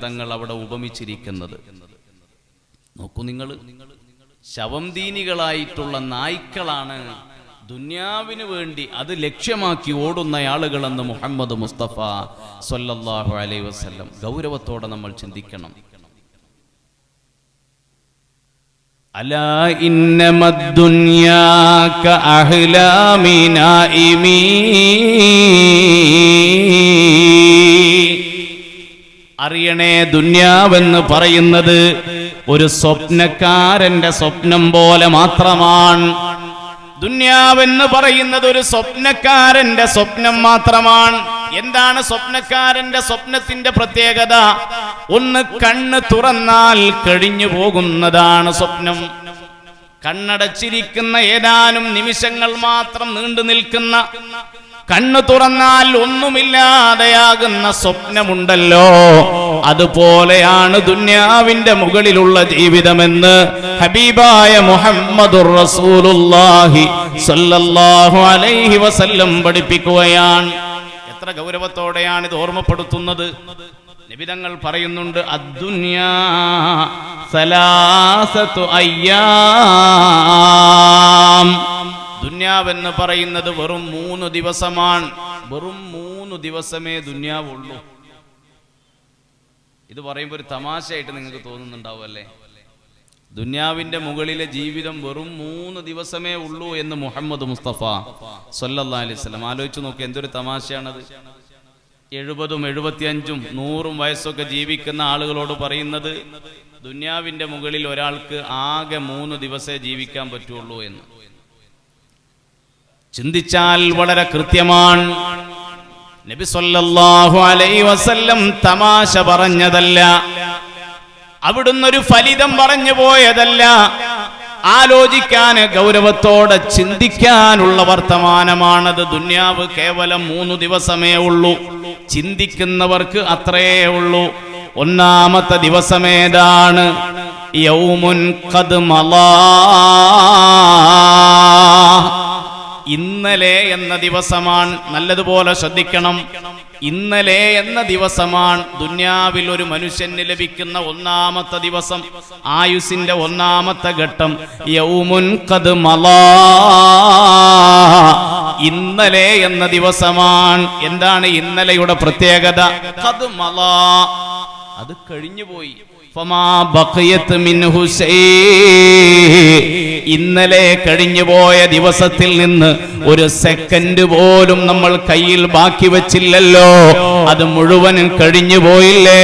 തങ്ങൾ അവിടെ ഉപമിച്ചിരിക്കുന്നത്. നോക്കൂ നിങ്ങൾ, ശവംദീനികളായിട്ടുള്ള നായ്ക്കളാണ് ദുനിയാവിന് വേണ്ടി അത് ലക്ഷ്യമാക്കി ഓടുന്ന ആളുകളെന്ന് മുഹമ്മദ് മുസ്തഫ സ്വല്ലല്ലാഹു അലൈഹി വസല്ലം. ഗൗരവത്തോടെ നമ്മൾ ചിന്തിക്കണം. അലാ ഇന്നമദ്ദുനിയാ കഅഹ്ലാമി നായിമീ, അറിയണേ ദുനിയാവെന്ന് പറയുന്നത് ഒരു സ്വപ്നക്കാരന്റെ സ്വപ്നം പോലെ മാത്രമാണ്. ദുനിയാവെന്ന് പറയുന്നത് ഒരു സ്വപ്നക്കാരന്റെ സ്വപ്നം മാത്രമാണ്. എന്താണ് സ്വപ്നക്കാരന്റെ സ്വപ്നത്തിന്റെ പ്രത്യേകത? ഒന്ന്, കണ്ണ് തുറന്നാൽ കഴിഞ്ഞു പോകുന്നതാണ് സ്വപ്നം. കണ്ണടച്ചിരിക്കുന്ന ഏതാനും നിമിഷങ്ങൾ മാത്രം നീണ്ടു നിൽക്കുന്ന, കണ്ണു തുറന്നാൽ ഒന്നുമില്ലാതെയാകുന്ന സ്വപ്നമുണ്ടല്ലോ, അതുപോലെയാണ് ദുനിയാവിന്റെ മുകളിലുള്ള ജീവിതമെന്ന് ഹബീബായ മുഹമ്മദുർ റസൂലുള്ളാഹി സ്വല്ലല്ലാഹു അലൈഹി വസല്ലം പഠിപ്പിക്കുകയാണ്. എത്ര ഗൗരവത്തോടെയാണ് ഇത് ഓർമ്മപ്പെടുത്തുന്നത്. നബി തങ്ങൾ പറയുന്നുണ്ട്, അദ്ദുനിയാ സലാസതു അയ്യാം, ദുനിയാവെന്ന് പറയുന്നത് വെറും 3 ദിവസമാണ്. വെറും 3 ദിവസമേ ദുനിയാവുള്ളൂ. ഇത് പറയുമ്പോൾ ഒരു തമാശയായിട്ട് നിങ്ങൾക്ക് തോന്നുന്നുണ്ടാവും അല്ലേ? ദുനിയാവിന്റെ മുകളിലെ ജീവിതം വെറും 3 ദിവസമേ ഉള്ളൂ എന്ന് മുഹമ്മദ് മുസ്തഫ സ്വല്ലല്ലാഹു അലൈഹി വസല്ലം. ആലോചിച്ച് നോക്കി, എന്തൊരു തമാശയാണത്. 70, 75, 100 വയസ്സൊക്കെ ജീവിക്കുന്ന ആളുകളോട് പറയുന്നത് ദുനിയാവിന്റെ മുകളിൽ ഒരാൾക്ക് ആകെ 3 ദിവസമേ ജീവിക്കാൻ പറ്റുള്ളൂ എന്ന്. ചിന്തിച്ചാൽ വളരെ കൃത്യമാണ്. നബി സല്ലല്ലാഹു അലൈഹി വസല്ലം തമാശ പറഞ്ഞതല്ല, അവിടുന്ന് ഒരു ഫലിതം പറഞ്ഞു പോയതല്ല. ആലോചിക്കാൻ, ഗൗരവത്തോടെ ചിന്തിക്കാനുള്ള വർത്തമാനമാണത്. ദുനിയാവ് കേവലം 3 ദിവസമേ ഉള്ളൂ. ചിന്തിക്കുന്നവർക്ക് അത്രയേ ഉള്ളൂ. ഒന്നാമത്തെ ദിവസമേതാണ്? യൗമുൻ ഖദ് മളാ, ഇന്നലെ എന്ന ദിവസമാണ്. നല്ലതുപോലെ ശ്രദ്ധിക്കണം. ഇന്നലെ എന്ന ദിവസമാണ് ദുനിയാവിൽ ഒരു മനുഷ്യന് ലഭിക്കുന്ന ഒന്നാമത്തെ ദിവസം, ആയുസിന്റെ ഒന്നാമത്തെ ഘട്ടം. യൗമുൻ ഖദ് മളാ, ഇന്നലെ എന്ന ദിവസമാണ്. എന്താണ് ഇന്നലെയുടെ പ്രത്യേകത? ഖദ് മളാ, അത് കഴിഞ്ഞുപോയി. ഫമാ ബഖിയത് മിൻഹു ശൈ, ഇന്നലെ കഴിഞ്ഞുപോയ ദിവസത്തിൽ നിന്ന് ഒരു സെക്കൻഡ് പോലും നമ്മൾ കയ്യിൽ ബാക്കി വെച്ചില്ലല്ലോ. അത് മുഴുവനും കഴിഞ്ഞു പോയില്ലേ?